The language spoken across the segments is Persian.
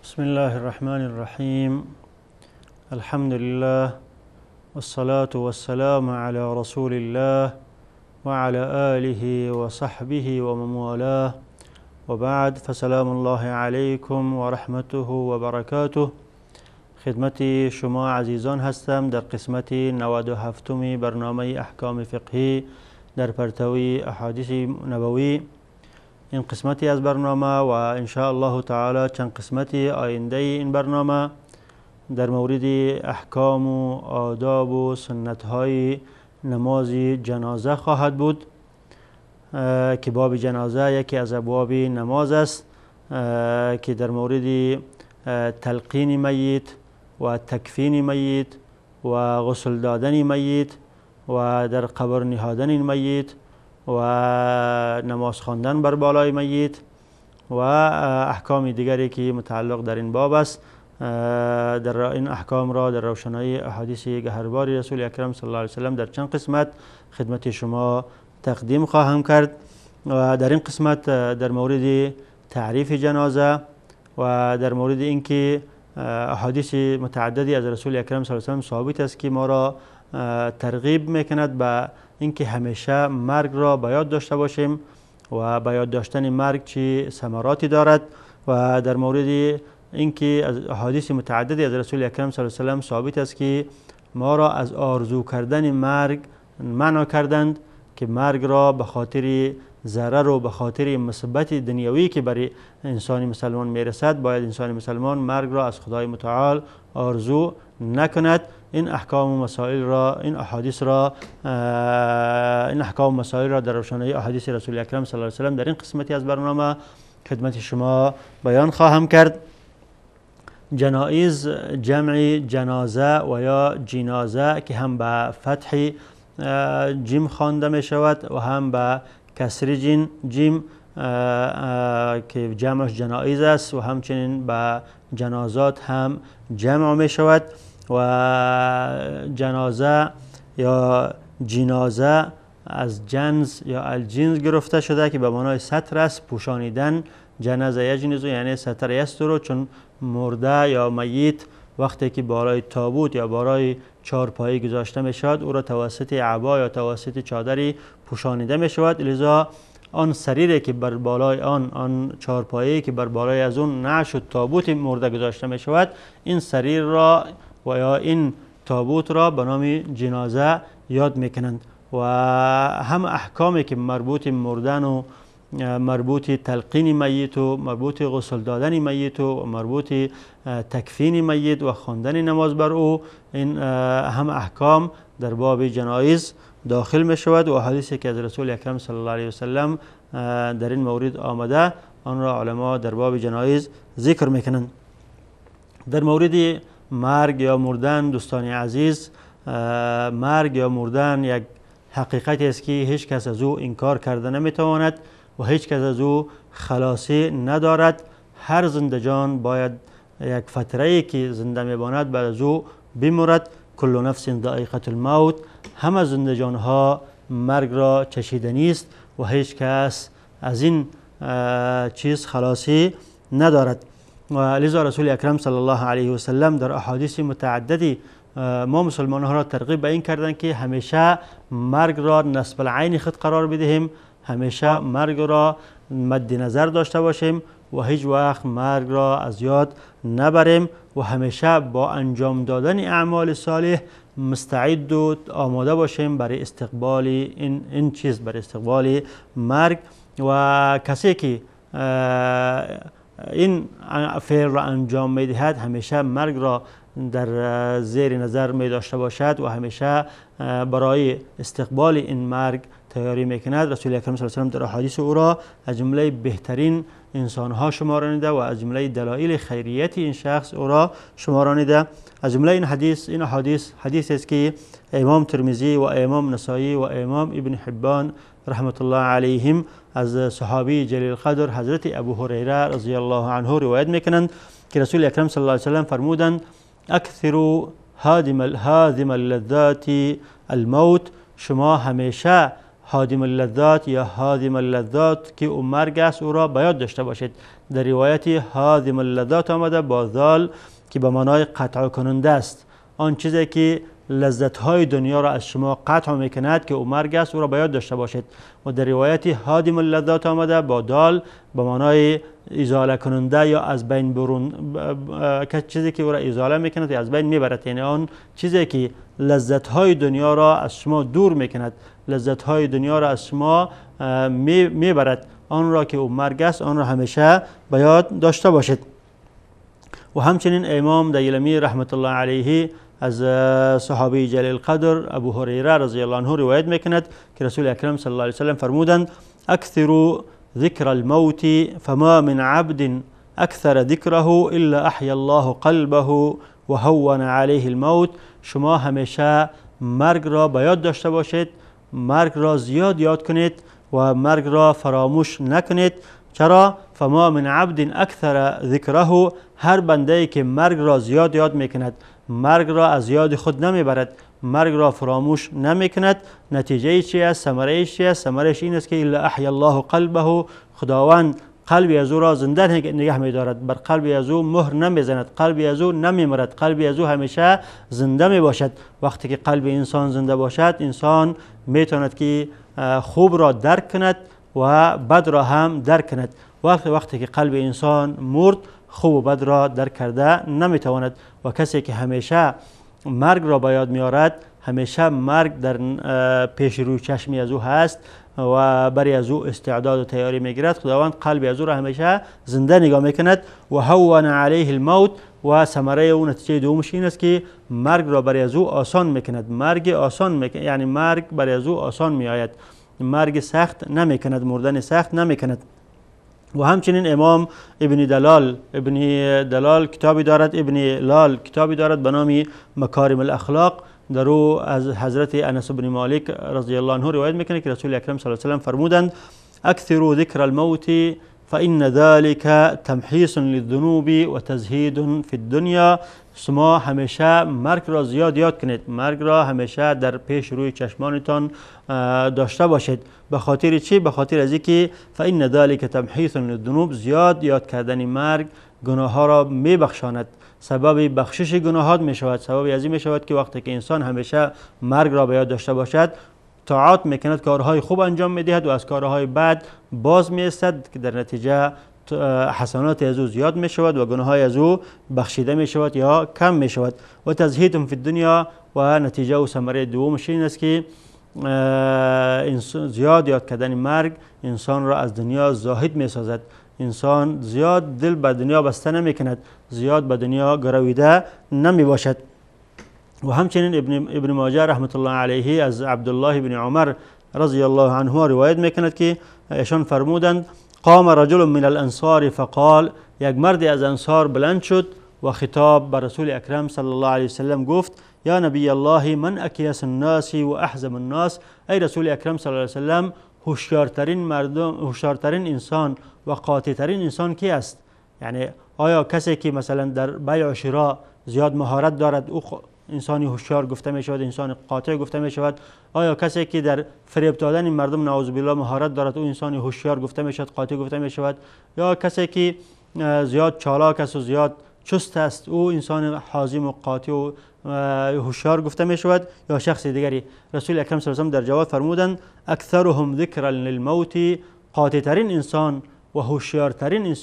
بسم الله الرحمن الرحيم. الحمد لله والصلاة والسلام على رسول الله وعلى آله وصحبه ومن والاه وبعد، فسلام الله عليكم و رحمته و برکاته. خدمت شما عزیزان هستم در قسمت 97 برنامه احکام فقهی در پرتوی احادیث نبوی. این قسمتی از برنامه و ان شاء الله تعالی چند قسمتی آینده این برنامه در مورد احکام و آداب و سنت های نماز جنازه خواهد بود که باب جنازه یکی از ابواب نماز است که در مورد تلقین میت و تکفین میت و غسل دادن میت و در قبر نهادن میت و نماز خواندن بر بالای میت و احکام دیگری که متعلق در این باب است. در این احکام را در روشنایی احادیث گهربار رسول اکرم صلی الله علیه و سلم در چند قسمت خدمت شما تقدیم خواهم کرد. و در این قسمت در مورد تعریف جنازه و در مورد اینکه احادیث متعددی از رسول اکرم صلی الله علیه و سلم ثابت است که ما را ترغیب میکند به اینکه همیشه مرگ را به یاد داشته باشیم و به یاد داشتن مرگ چه ثمراتی دارد. و در مورد اینکه از احادیث متعددی از رسول اکرم صلی الله علیه و سلم ثابت است که ما را از آرزو کردن مرگ منع کردند که مرگ را به خاطر ضرر و به خاطر مصیبت دنیوی که برای انسان مسلمان میرسد باید انسان مسلمان مرگ را از خدای متعال آرزو نکند. این احکام و مسائل را این احکام و مسائل را در روشنایی احادیث رسول اکرم صلی الله علیه و سلم در این قسمتی از برنامه خدمت شما بیان خواهم کرد. جنائز جمع جنازه و یا جنازه که هم به فتح جیم خوانده می شود و هم به کسر جیم که جمعش جنائز است و همچنین به جنازات هم جمع می شود. و جنازه یا جنازه از جنز یا الجنز گرفته شده که به معنای ستر است، پوشانیدن. جنازه یجنزو یعنی ستر یسترو، چون مرده یا میت وقتی که بالای تابوت یا بالای چارپایی گذاشته می شود او را توسط عبا یا توسط چادری پوشانیده می شود. لذا آن سریری که بر بالای آن چارپایی که بر بالای از اون نعش و تابوت مرده گذاشته می شود، این سریر را و یا این تابوت را به نام جنازه یاد میکنند. و هم احکامی که مربوط مردن و مربوط تلقین میت و مربوط غسل دادن میت و مربوط تکفین میت و خواندن نماز بر او، این هم احکام در باب جنایز داخل می شود و حدیثی که از رسول اکرم صلی الله علیه و سلم در این مورد آمده آن را علما در باب جنایز ذکر میکنند. در مورد مرگ یا مردن دوستان عزیز، مرگ یا مردن یک حقیقتی است که هیچ کس از او انکار کرده نمیتواند و هیچ کس از او خلاصی ندارد. هر زنده جان باید یک فتره‌ای که زنده میماند بعد از او بمیرد. کل نفس ذائقة الموت، همه زنده جان ها مرگ را چشیدنی است و هیچ کس از این چیز خلاصی ندارد. و لذا رسول اکرم صلی الله علیه و سلم در احادیث متعددی ما مسلمان ها را ترغیب به این کردند که همیشه مرگ را نصب العین خود قرار بدهیم، همیشه مرگ را مد نظر داشته باشیم و هیچ وقت مرگ را از یاد نبریم و همیشه با انجام دادن اعمال صالح مستعد و آماده باشیم برای استقبال این چیز، برای استقبال مرگ. و کسی که این فعل را انجام می دهد همیشه مرگ را در زیر نظر می داشته باشد و همیشه برای استقبال این مرگ تیاری می کند. رسول اکرم صلی الله علیه و سلم در احادیث او را از جمله بهترین انسان ها شمارانیده و از جمله دلایل خیریت این شخص او را شمارانیده. از جمله این حدیث است که امام ترمذی و امام نسائی و امام ابن حبان رحمت الله علیهم از صحابی جلیل القدر حضرت ابو هریره رضی الله عنه روایت میکنند که رسول اکرم صلی الله علیه و سلم فرمودند: اکثروا هادم اللذات الموت، شما همیشه هادم اللذات یا هادم اللذات که او مرگ است او را باید داشته باشید. در روایت هادم اللذات آمده با ذال که به معنای قطع کننده است. آن چیزی که لذت های دنیا را از شما قطع میکند که او مرگ است او را باید داشته باشید. و در روایت هادم اللذات آمده با دال به معنای ازاله کننده یا از بین برون، چیزی که او را ازاله میکند یا از بین میبرد، یعنی آن چیزی که لذت های دنیا را از شما دور میکند، لذت های دنیا را از شما میبرد، آن را که او مرگ است آن را همیشه باید داشته باشید. و همچنین امام دیلمی رحمت الله علیه از صحابی جلیل قدر ابو هریره رضی الله عنه روایت میکند که رسول اکرم صلی الله علیه وسلم فرمودند اکثروا ذکر الموت فما من عبد اکثر ذکره الا احیا الله قلبه و هون علیه الموت. شما همیشه مرگ را باید داشته باشید، مرگ را زیاد یاد کنید و مرگ را فراموش نکنید. چرا؟ فما من عبد اکثر ذکره، هر بنده که مرگ را زیاد یاد میکند، مرگ را از یاد خود نمیبرد، مرگ را فراموش نمیکند، نتیجه چی است؟ ثمره چی است؟ ثمرش این است که الا احیا الله قلبه، خداوند قلبی از او را زنده نگه می‌دارد، بر قلبی از او مهر نمیزند، قلبی از او نمیمرد، قلبی از او همیشه زنده میباشد. وقتی که قلب انسان زنده باشد انسان میتواند که خوب را درک کند و بد را هم درک کند. وقتی که قلب انسان مرد خوب و بد را درک کرده نمیتواند. و کسی که همیشه مرگ را به یاد میارد، همیشه مرگ در پیش روی چشمی از او هست و برای از او استعداد و تیاری میگیرد، خداوند قلب از او را همیشه زنده نگاه میکند. و هون علیه الموت، و ثمره او نتیجه دومش این است که مرگ را برای از او آسان میکند. مرگ آسان میکند، یعنی مرگ برای از او آسان میآید، مرگ سخت نمیکند، مردن سخت نمیکند. و همچنین امام ابن دلال کتابی دارد، ابن لال کتابی دارد به نام مکارم الاخلاق. در او از حضرت انس بن مالک رضی الله عنه روایت میکنه که رسول اکرم صلی الله علیه و سلم فرمودند اکثروا ذکر الموت فإن ذلك تمحیص للذنوب و تزهید فی الدنیا. شما همیشه مرگ را زیاد یاد کنید، مرگ را همیشه در پیش روی چشمانتان داشته باشید. به خاطر چی؟ به خاطر از اینکه فإن ذلك تمحیص للذنوب، زیاد یاد کردن مرگ گناه ها را میبخشاند، سبب بخشش گناهات می شود. سبب از این می شود که وقتی که انسان همیشه مرگ را به یاد داشته باشد، طاعات میکند، کارهای خوب انجام میدهد و از کارهای بد باز می ایستد که در نتیجه حسنات از او زیاد می شود و گناههای از او بخشیده می شود یا کم می شود. و تزهید فی الدنیا، و نتیجه و ثمره دومش این است که زیاد یاد کردن مرگ انسان را از دنیا زاهد می سازد. انسان زیاد دل به دنیا بسته نمی کند، زیاد به دنیا گرویده نمی باشد. و همچنین ابن ماجه رحمت الله علیه از عبدالله بن عمر رضی الله عنه روایت میکند که ایشان فرمودند قام رجل من الانصار فقال، یک مردی از انصار بلند شد و خطاب بر رسول اکرم صلی الله علیه وسلم گفت یا نبی الله من اکیس الناس و احزم الناس. ای رسول اکرم صلی الله علیه وسلم، هوشیارترین انسان و قاطعترین انسان کی است؟ یعنی آیا کسی که مثلا در بیع و شراء زیاد مهارت دارد او انسانی هوشیار گفته می شود، انسان قاطع گفته می شود؟ آیا کسی که در فریب دادن مردم نعوذ بالله مهارت دارد او انسانی هوشیار گفته می شود، قاطع گفته می شود؟ یا کسی که زیاد چالاک است و زیاد چست است او انسان حازم و قاطع و هوشیار گفته می شود یا شخص دیگری؟ رسول اکرم صلی الله علیه و آله در جواب فرمودند اکثرهم ذکرا للموت، قاطعترین انسان و هوشیارترین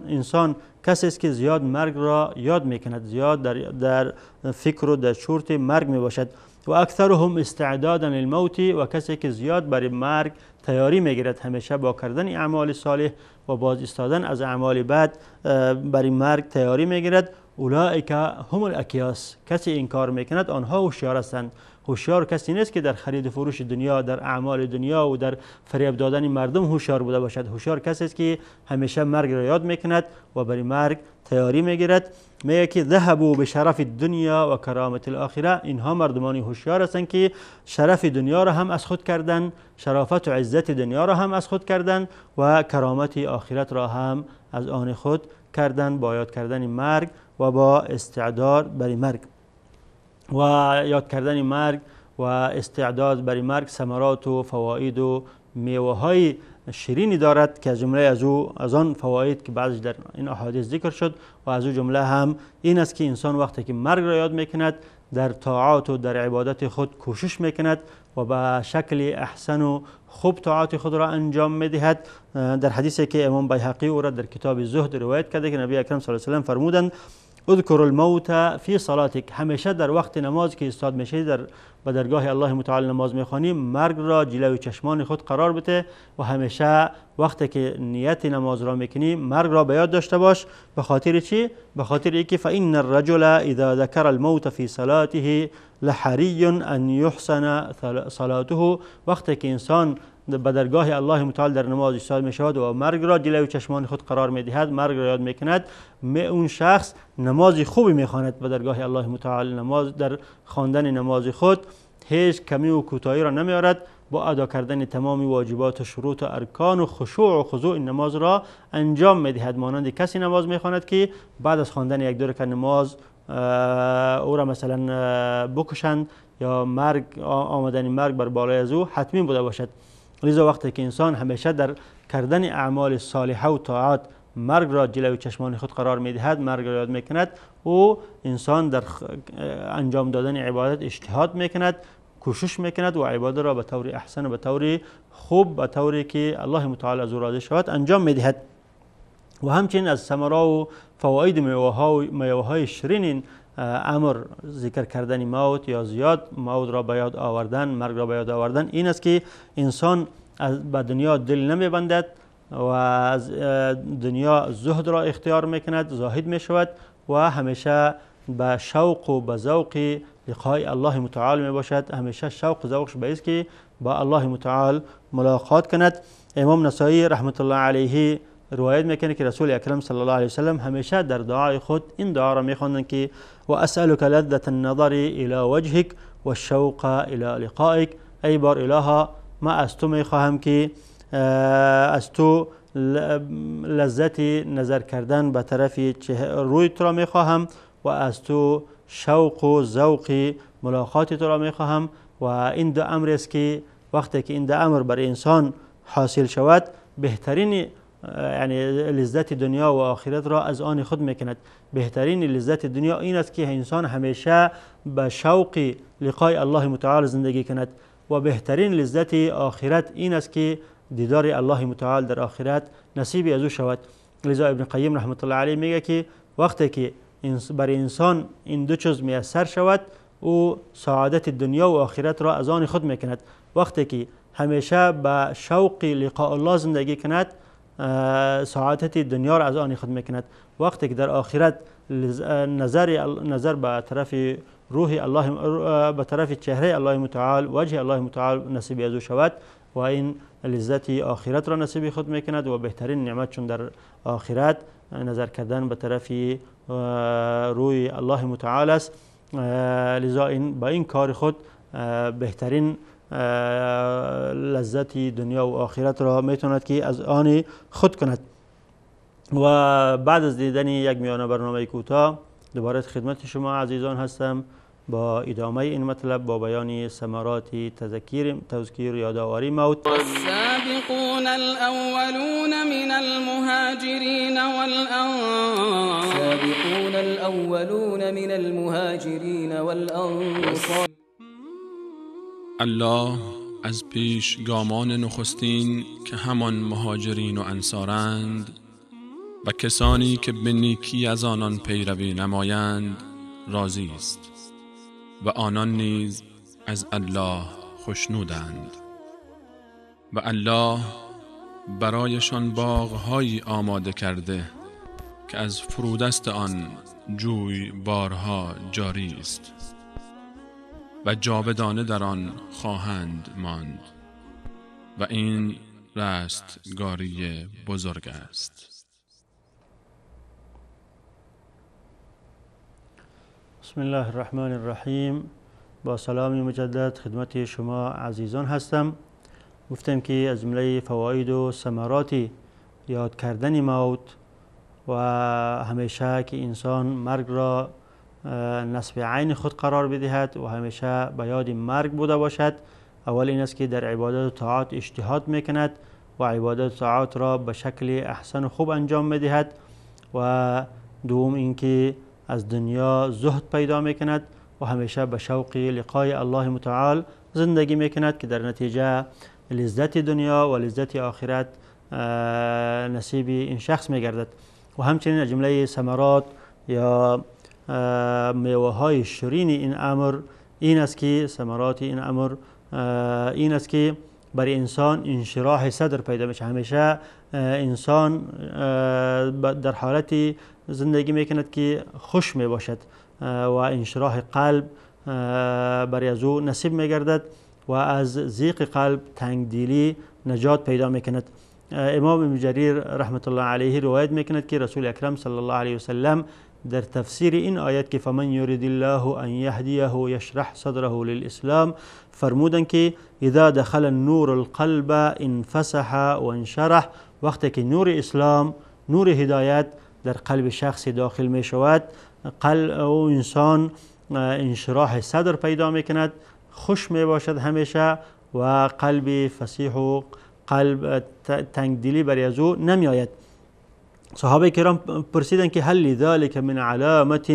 انسان کسی است که زیاد مرگ را یاد میکند، زیاد در فکر و در شورت مرگ می باشد. و اکثرهم استعدادا للموت، و کسی که زیاد برای مرگ تیاری میگیرد، همیشه با کردن اعمال صالح و باز ایستادن از اعمال بد برای مرگ تیاری میگیرد. اولئک هم الاکیاس، کسی این کار میکند آنها هوشیار هستند. هوشیار کسی نیست که در خرید و فروش دنیا، در اعمال دنیا و در فریب دادن مردم هوشیار بوده باشد. هوشیار کسی است که همیشه مرگ را یاد میکند و برای مرگ تیاری میگیرد. میگه که ذهبوا بشرف الدنیا و کرامت الاخره، اینها مردمانی هوشیار هستند که شرف دنیا را هم از خود کردن، شرافت و عزت دنیا را هم از خود کردن و کرامت آخرت را هم از آن خود کردن با یاد کردن مرگ و با استعداد برای مرگ. و یاد کردن مرگ و استعداد برای مرگ ثمرات و فواید و میوه های شیرینی دارد که از جمله از آن فواید که بعضی در این احادیث ذکر شد و از او جمله هم این است که انسان وقتی که مرگ را یاد میکند در طاعات و در عبادت خود کوشش میکند و به شکل احسن و خوب طاعات خود را انجام میدهد. در حدیثی که امام بیهقی او را در کتاب زهد روایت کرده که نبی اکرم صلی الله علیه و سلم فرمودند اذکر الموت فی صلاتک، همیشه در وقت نماز که استاد میشی در به درگاه الله متعال نماز میخوانی مرگ را جلوی چشمان خود قرار بده و همیشه وقتی که نیت نماز را میکنی مرگ را به یاد داشته باش. به خاطر چی؟ به خاطر اینکه فإن الرجل اذا ذكر الموت في صلاته لحری ان یحسن صلاته، وقتی که انسان به درگاه الله متعال در نماز ایستاد می شود و مرگ را جلوی چشمان خود قرار می دهد، مرگ را یاد می کند، اون شخص نماز خوبی می خواند به درگاه الله متعال. نماز در خواندن نماز خود هیچ کمی و کوتاهی را نمی آورد، با ادا کردن تمام واجبات و شروط و ارکان و خشوع و خضوع این نماز را انجام می دهد. مانند کسی نماز می خواند که بعد از خواندن یک دو رکعت نماز او را مثلا بکشند یا مرگ آمدن مرگ بر بالای از او حتمی بوده باشد. لذا وقتی که انسان همیشه در کردن اعمال صالحه و طاعات مرگ را جلوی چشمان خود قرار میدهد، مرگ را یاد میکند و انسان در انجام دادن عبادت اجتهاد میکند، کوشش میکند و عبادت را به طور احسن و به طور خوب، به طوری که الله متعال از او راضی شود انجام میدهد. و همچنین از ثمره و فواید میوه های شیرین امر ذکر کردن موت یا زیاد موت را به یاد آوردن، مرگ را به یاد آوردن این است که انسان به دنیا دل نمیبندد و از دنیا زهد را اختیار میکند، زاهد میشود و همیشه به شوق و به ذوق لقای الله متعال می باشد. همیشه شوق و ذوقش به است که با الله متعال ملاقات کند. امام نسائی رحمت الله علیه روایت میکنه که رسول اکرم صلی الله علیه و سلم همیشه در دعای خود این دعا را میخواندند که و اسألک لذة النظر الى وجهک و الشوق الى لقائک، ای بار الها ما از تو میخواهم که از تو لذت نظر کردن به طرف روی تو را میخواهم و از تو شوق و ذوق ملاقات تو را میخواهم و این دو امر است که وقتی که این دو امر بر انسان حاصل شود بهترین یعنی لذت دنیا و آخرت را از آن خود میکند. بهترین لذت دنیا این است که انسان همیشه به شوق لقای الله متعال زندگی کند و بهترین لذت آخرت این است که دیدار الله متعال در آخرت نصیبی از او شود. لذا ابن قیم رحمت الله علیه میگه که وقتی که برای انسان این دو چیز میسر شود او سعادت دنیا و آخرت را از آن خود میکند. وقتی که همیشه به شوق لقاء الله زندگی کند سعادت دنیا را از آن خود میکند. وقتی که در آخرت نظر به طرف روح الله، به طرف چهره الله متعال، وجه الله متعال نصیب از او شود و این لذت آخرت را نصیب خود میکند و بهترین نعمت چون در آخرت نظر کردن به طرف روی الله متعال است. لذا با این کار خود بهترین لذت دنیا و آخرت را میتوند که از آن خود کند. و بعد از دیدن یک میانه برنامه کوتاه دوباره خدمت شما عزیزان هستم با ادامه این مطلب با بیان ثمرات تذکیر یادآوری موت. والسابقون الأولون من المهاجرين والأنصار. الله از پیشگامان نخستین که همان مهاجرین و انصارند و کسانی که به نیکی از آنان پیروی نمایند راضی است و آنان نیز از الله خوشنودند و الله برایشان باغهایی آماده کرده که از فرودست آن جوی بارها جاری است و جاودانه در آن خواهند ماند و این رستگاری بزرگ است. بسم الله الرحمن الرحیم. با سلام مجدد خدمت شما عزیزان هستم. گفتم که از جمله فواید و ثمرات یاد کردن موت و همیشه که انسان مرگ را نصب عین خود قرار بدهد و همیشه به یاد مرگ بوده باشد. اول این است که در عبادت و طاعات اجتهاد میکند و عبادت و طاعات را به شکل احسن و خوب انجام میدهد. و دوم اینکه از دنیا زهد پیدا میکند و همیشه به شوق لقای الله متعال زندگی میکند که در نتیجه لذت دنیا و لذت آخرت نصیب این شخص میگردد. و همچنین جمله ثمرات یا میوه های شیرین این امر این است که ثمرات این امر این است که برای انسان انشراح صدر پیدا میشه. همیشه انسان در حالتی زندگی میکند که خوش می باشد و انشراح قلب برای از او نصیب میگردد و از ضیق قلب تنگدلی نجات پیدا میکند. امام ابن جریر رحمت الله علیه روایت میکند که رسول اکرم صلی الله علیه وسلم در تفسیر این آیت که فمن یرید الله ان یهدیه یشرح صدره للاسلام فرمودند که اذا دخل النور القلب انفسح و انشرح، وقتی که نور اسلام، نور هدایت در قلب شخص داخل می شود، قلب او انسان انشراح صدر پیدا می کند، خوش می باشد همیشه و قلب فسیح و قلب تنگدلی برای از او نمی آید. صحابه کرام پرسیدند که هل لذلك من علامت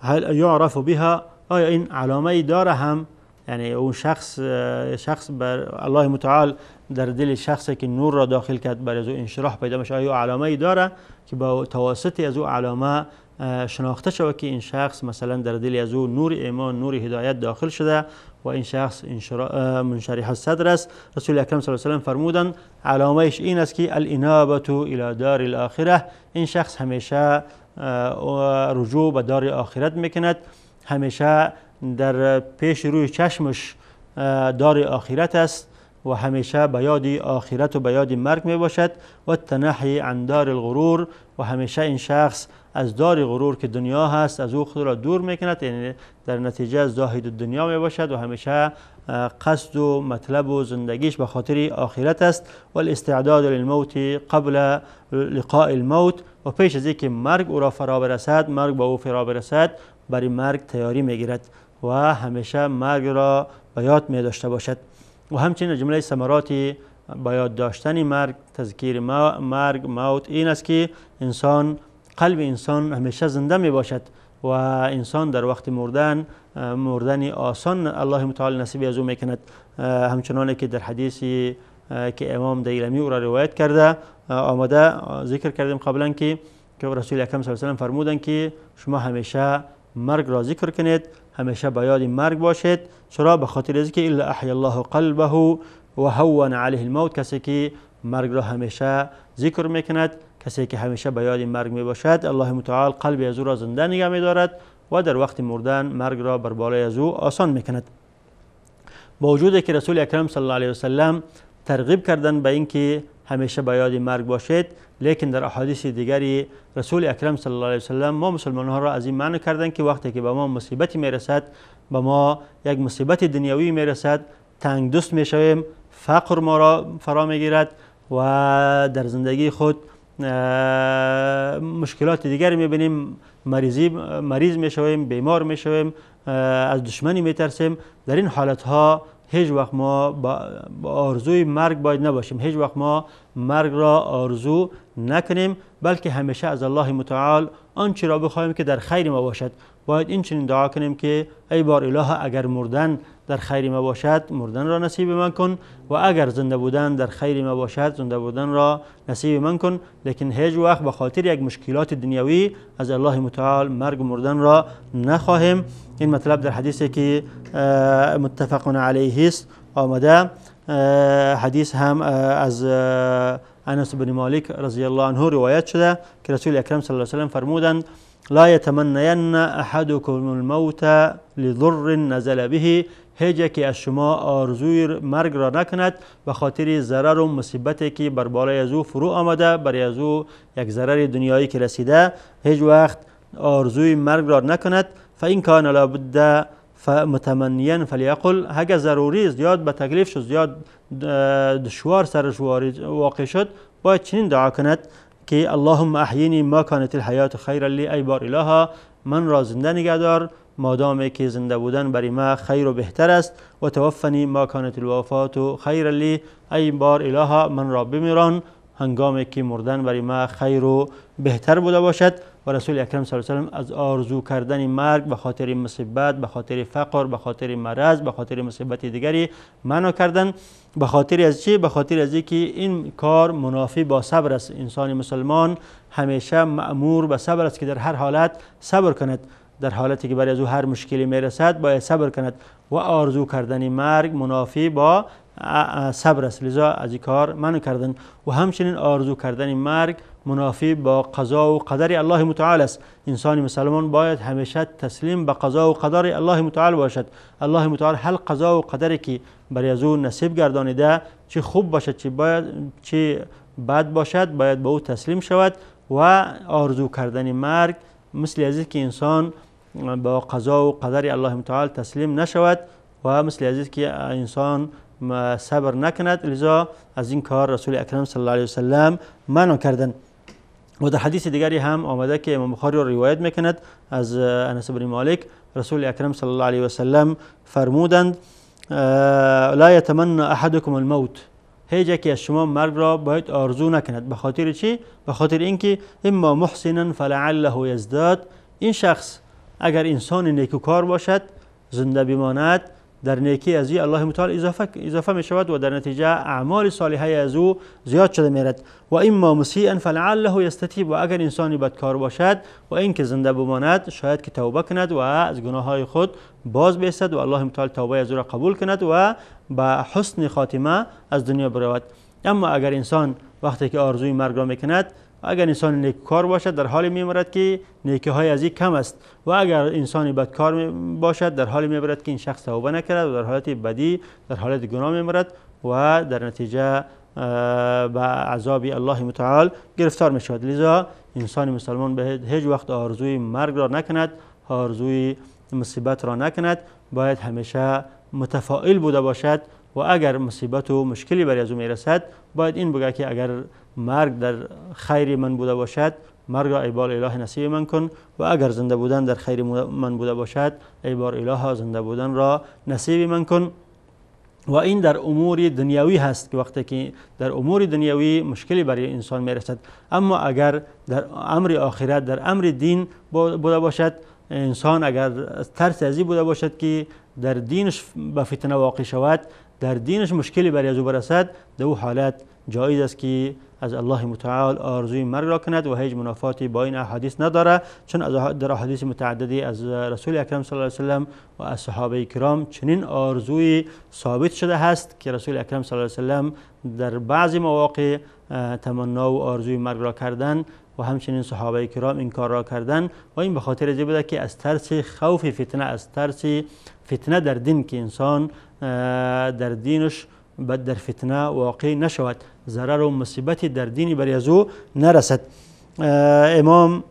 هل یعرف بها، آیا این علامه داره هم؟ یعنی اون شخص بر الله متعال در دل شخصی که نور را داخل کرد برای از او انشراح پیدا میشه، آیا علامه داره که با توسط از او علامه شناخته شود که این شخص مثلا در دل از او نور ایمان، نور هدایت داخل شده و این شخص منشرح الصدر است؟ رسول اکرم صلی الله علیه و سلم فرمودند علامهش این است که الانابه الی دار الاخره، این شخص همیشه رجوع به دار آخرت میکند، همیشه در پیش روی چشمش دار آخرت است و همیشه به یاد آخرت و به یاد مرگ می باشد. و التنحی عن دار الغرور، و همیشه این شخص از دار غرور که دنیا هست از او خود را دور می کند، یعنی در نتیجه زاهد دنیا می باشد و همیشه قصد و مطلب و زندگیش به خاطر آخرت است. و الاستعداد للموت قبل لقاء الموت، و پیش از اینکه مرگ او را فرا برسد، مرگ به او فرا برسد، برای مرگ تیاری می گیرد و همیشه مرگ را به یاد می داشته باشد. و همچنین جمله ثمرات به یاد داشتن مرگ، تذکیر مرگ، موت این است که قلب انسان همیشه زنده می باشد و انسان در وقت مردن آسان الله متعال نصیب از او می کند. همچنانه که در حدیثی که امام دیلمی او را روایت کرده آمده ذکر کردیم قبلا که رسول اکرم صلی الله علیه و سلم فرمودند که شما همیشه مرگ را ذکر کنید، همیشه به یاد مرگ باشید. چرا؟ به خاطر اینکه الا احیا الله قلبه و هون علیه الموت، کسی که مرگ را همیشه ذکر میکند، کسی که همیشه به یاد مرگ می باشد، الله متعال قلب از او را زنده نگه می دارد و در وقت مردن مرگ را بر بالای از او آسان میکند. با وجود که رسول اکرم صلی الله علیه و سلم ترغیب کردند به اینکه همیشه به یاد مرگ باشید، لیکن در احادیث دیگری رسول اکرم صلی الله علیه و سلم ما مسلمان‌ها را از این معنی کردند که وقتی که به ما مصیبتی میرسد، به ما یک مصیبت دنیوی میرسد، تنگ دست میشویم، فقر ما را فرا میگیرد و در زندگی خود مشکلات دیگری میبینیم، مریض میشویم، بیمار میشویم، از دشمنی میترسیم. در این حالت ها هیچ وقت ما با آرزوی مرگ باید نباشیم، هیچ وقت ما مرگ را آرزو نکنیم، بلکه همیشه از الله متعال آنچه را بخواهیم که در خیر ما باشد. باید این چنین دعا کنیم که ای بار اله اگر مردن در خیر ما باشد مردن را نصیب من کن و اگر زنده بودن در خیر ما باشد زنده بودن را نصیب من کن. لیکن هیچ وقت به خاطر یک مشکلات دنیوی از الله متعال مرگ و مردن را نخواهیم. این مطلب در حدیثی که متفق علیه است آمده. حدیث هم از انس بن مالک رضی الله عنه روایت شده که رسول اکرم صلی الله علیه و سلم فرمودند لا یتمنین احدکم الموت لضر نزل به، هیچ که از شما آرزوی مرگ را نکند به خاطر ضرر و مصیبتی که بر بالای از او فرو آمده، برای از او یک ضرر دنیایی که رسیده، هیچ وقت آرزوی مرگ را نکند. فإن کان لابد متمنیا فلیقل، اگر ضروری زیاد به تکلیف شد، زیاد دشوار سرش واقع شد، باید چنین دعا کند که اللهم احیینی ما کانت الحیات خیرا لی، ای بار الها من را زنده نگه دار مادامی که زنده بودن برای ما خیر و بهتر است، و توفنی ما کانت الوفات خیرا لی، ای بار الها من را بمیران هنگامی که مردن برای ما خیر و بهتر بوده باشد. و رسول اکرم صلی الله علیه و از آرزو کردن مرگ به خاطر مصیبت، به خاطر فقر، به خاطر مرض، به خاطر مصیبت دیگری منع کردن. به خاطر از چی؟ به خاطر از اینکه این کار منافی با صبر است. انسان مسلمان همیشه مأمور به صبر است که در هر حالت صبر کند. در حالتی که برای از او هر مشکلی میرسد باید صبر کند و آرزو کردن مرگ منافی با صبر است، لذا از این کار منع کردن. و همچنین آرزو کردن مرگ منافی با قضا و قدر الله متعال است. انسان مسلمان باید همیشه تسلیم به قضا و قدر الله متعال باشد. الله متعال هر قضا و قدری که برای از او نصیب گردانیده، چه خوب باشد چه بد باشد، باید به او تسلیم شود. و آرزو کردن مرگ مثل از که انسان با قضا و قدر الله متعال تسلیم نشود و مثل از که انسان صبر نکند. لذا از این کار رسول اکرم صلی الله علیه و سلم منع کردند. و در حدیث دیگری هم آمده که امام بخاری را روایت میکند از انس بن مالک، رسول اکرم صلی الله علیه و سلم فرمودند لا یتمنى احدکم الموت، هیچ یکی از شما مرگ را باید آرزو نکند. به خاطر چی؟ به خاطر اینکه اما محسنا فلعله یزداد، این شخص اگر انسان نیکوکار باشد زنده بماند در نیکی از الله متعال اضافه می شود و در نتیجه اعمال صالحه از او زیاد شده میرد. و اما مسیئا فلعله یستتیب، و اگر انسانی بدکار باشد و اینکه زنده بماند شاید که توبه کند و از گناه های خود باز بیستد و الله متعال توبه از او را قبول کند و به حسن خاتمه از دنیا برود. اما اگر انسان وقتی که آرزوی مرگ را میکند، اگر انسان نیکوکار باشد در حالی میمیرد که نیکی های از این کم است، و اگر انسانی بدکار باشد در حالی میمیرد که این شخص توبه نکرد و در حالت بدی در حالت گناه میمیرد و در نتیجه به عذاب الله متعال گرفتار می شود. لذا انسان مسلمان به هیچ وقت آرزوی مرگ را نکند، آرزوی مصیبت را نکند، باید همیشه متفائل بوده باشد و اگر مصیبت و مشکلی برای از او میرسد باید این بگه که اگر مرگ در خیر من بوده باشد مرگ را ای بار اله نصیب من کن، و اگر زنده بودن در خیر من بوده باشد ای بار اله زنده بودن را نصیب من کن. و این در امور دنیوی هست که وقتی که در امور دنیوی مشکلی برای انسان میرسد. اما اگر در امر آخرت، در امر دین بوده باشد، انسان اگر ترس ازی بوده باشد که در دینش به فتنه واقع شود، در دینش مشکلی برای از او برسد، در او حالت جایز است که از الله متعال آرزوی مرگ را کند و هیچ منافاتی با این احادیث نداره، چون در احادیث متعددی از رسول اکرم صلی الله علیه و سلم و از صحابه کرام چنین آرزوی ثابت شده است که رسول اکرم صلی الله علیه و سلم در بعضی مواقع تمنا و آرزوی مرگ را کردن و همچنین صحابه کرام این کار را کردن. و این به خاطر از بوده که از ترس خوف فتنه، از ترس فتنه در دین، که انسان در دینش در فتنه واقع نشود، ضرر و مصیبتی در دینی برای از او نرسد. امام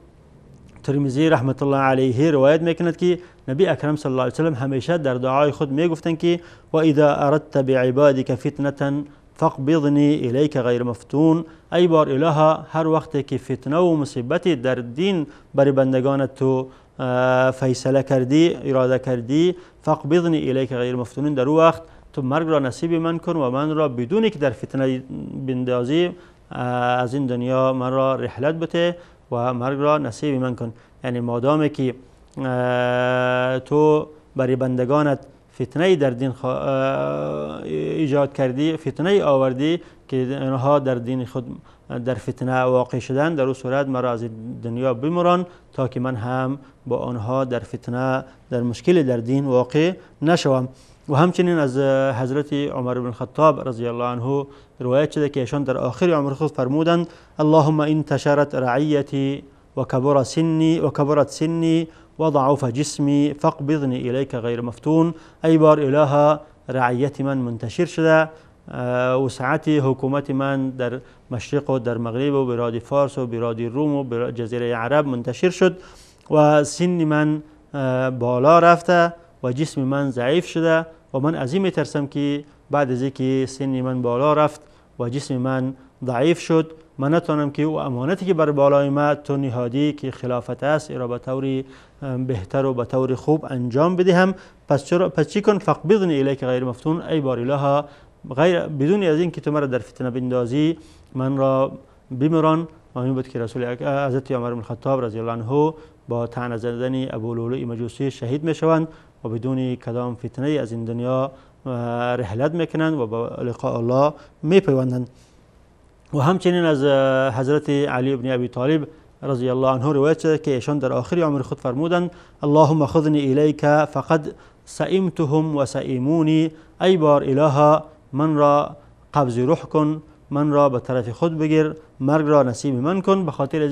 ترمذی رحمت الله علیه روایت میکند که نبی اکرم صلی الله علیه و سلم همیشه در دعای خود میگفتند که و اذا اردت بعبادك فتنه فاقبضنی الیک غیر مفتون، ای بار اله هر وقت که فتنه و مصیبتی در دین برای بندگانت تو فیصله کردی، اراده کردی، فاقبضنی الیک غیر مفتون، در وقت تو مرگ را نصیب من کن و من را بدونی که در فتنه بندازی از این دنیا من را رحلت بده و مرگ را نصیب من کن. یعنی مادامی که تو برای بندگانت فتنه در دین ایجاد کردی، فتنه آوردی که آنها در دین خود در فتنه واقع شدن، در اون صورت مرا از دنیا بمران تا که من هم با آنها در فتنه در مشکل در دین واقع نشوم. و همچنین از حضرت عمر بن الخطاب رضی الله عنه روایت شده که ایشان در آخر عمر خود فرمودند اللهم انتشرت رعیتی و کبرت سنی و ضعف جسمی فاقبضنی الیک غیر مفتون، ای بار اله رعیت من منتشر شده، وسعت حکومت من در مشرق و در مغرب و بلاد فارس و بلاد روم و جزیره عرب منتشر شد و سن من بالا رفته و جسم من ضعیف شده و من از این میترسم که بعد از اینکه سن من بالا رفت و جسم من ضعیف شد من نتوانم که او امانتی که بر بالای ما تو نهادی که خلافت است را به طور بهتر و به طور خوب انجام بدهم. پس چی کن؟ فقبضنی الیک غیر مفتون، ای بار الها غیر بدون از این که تو مرا در فتنه بندازی من را بمران. و این بود که رسول حضرت عمر بن الخطاب رضی الله عنه با طعنه زدن ابو لؤلؤ مجوسی شهید میشوند و بدون کدام فتنه از این دنیا رحلت میکنند و با لقاء الله میپیوندند. و همچنین از حضرت علی بن ابی طالب رضی الله عنه روایت شده که ایشان در آخر عمر خود فرمودند اللهم خذنی الیک فقد سئمتهم و سئمونی، ای بار الها من را قبض روح کن، من را به طرف خود بگیر، مرگ را نصیب من کن. به خاطر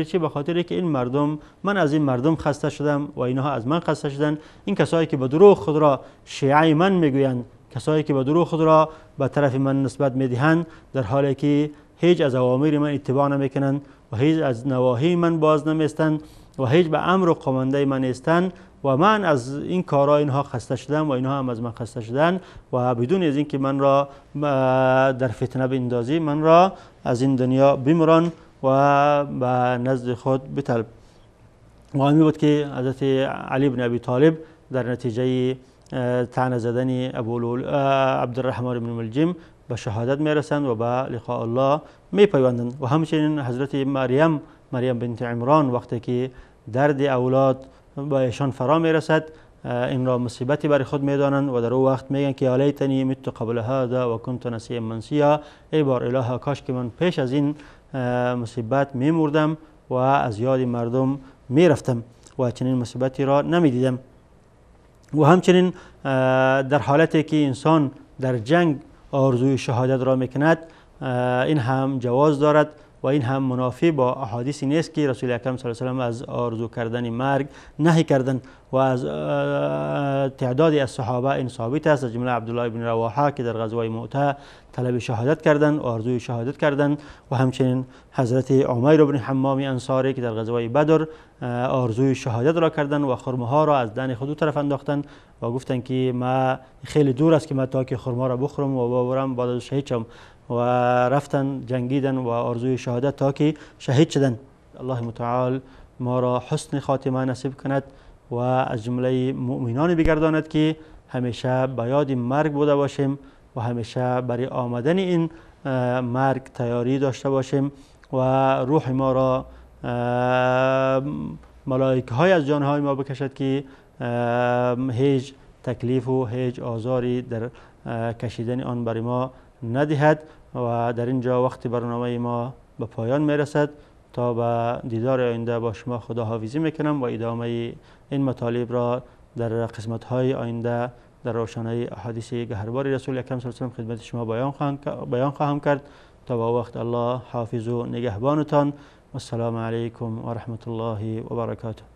چی؟ به خاطر که این مردم، من از این مردم خسته شدم و اینها از من خسته شدن. این کسایی که به دروغ خود را شیعه من میگویند، کسایی که به دروغ خود را به طرف من نسبت میدهند، در حالی که هیچ از اوامر من اتباع نمیکنند و هیچ از نواهی من باز نمیستند و هیچ به امر و قمانده من نیستند و من از این کارها اینها خسته شدم و اینها هم از من خسته شدن و بدون از اینکه من را در فتنه بندازی من را از این دنیا بمران و به نزد خود بطلب. و همین بود که حضرت علی بن ابی طالب در نتیجه طعنه زدن عبدالرحمن بن ملجم به شهادت میرسند و به لقاء الله میپیوندند. و همچنین حضرت مریم بنت عمران وقتی که درد اولاد با ایشان فرا میرسد، این را مصیبتی برای خود میدانند و در او وقت میگن که الیتنی مت قبل هذا و کنت نسیا منسیا، ای بار الها کاش که من پیش از این مصیبت میمردم و از یاد مردم میرفتم و چنین مصیبتی را نمیدیدم. و همچنین در حالتی که انسان در جنگ آرزوی شهادت را میکند، این هم جواز دارد و این هم منافی با احادیثی نیست که رسول اکرم صلی الله علیه و آله از آرزو کردن مرگ نهی کردند و از تعدادی از صحابه این ثابت است، از جمله عبدالله بن رواحه که در غزوه مؤته طلب شهادت کردند، آرزوی شهادت کردند و همچنین حضرت عمیر بن حمام انصاری که در غزوه بدر آرزوی شهادت را کردند و خرمه ها را از دهن خود دو طرف انداختند و گفتند که ما خیلی دور است که ما تا که خرمه را بخورم و ببرم بعد از شهید شم، و رفتن جنگیدن و آرزوی شهادت تا که شهید شدن. الله متعال ما را حسن خاتمه نصیب کند و از جمله مؤمنان بگرداند که همیشه به یاد مرگ بوده باشیم و همیشه برای آمدن این مرگ تیاری داشته باشیم و روح ما را ملائکه های از جانهای ما بکشد که هیچ تکلیف و هیچ آزاری در کشیدن آن برای ما ندهد. و در اینجا وقتی برنامه ما به پایان میرسد. تا به دیدار آینده با شما خداحافظی میکنم و ادامه این مطالب را در قسمت‌های آینده در روشنایی احادیث گهربار رسول اکرم صلی الله علیه و آله خدمت شما بیان خواهم کرد. تا با وقت الله حافظ و نگهبانتان. والسلام علیکم و رحمت الله و برکاته.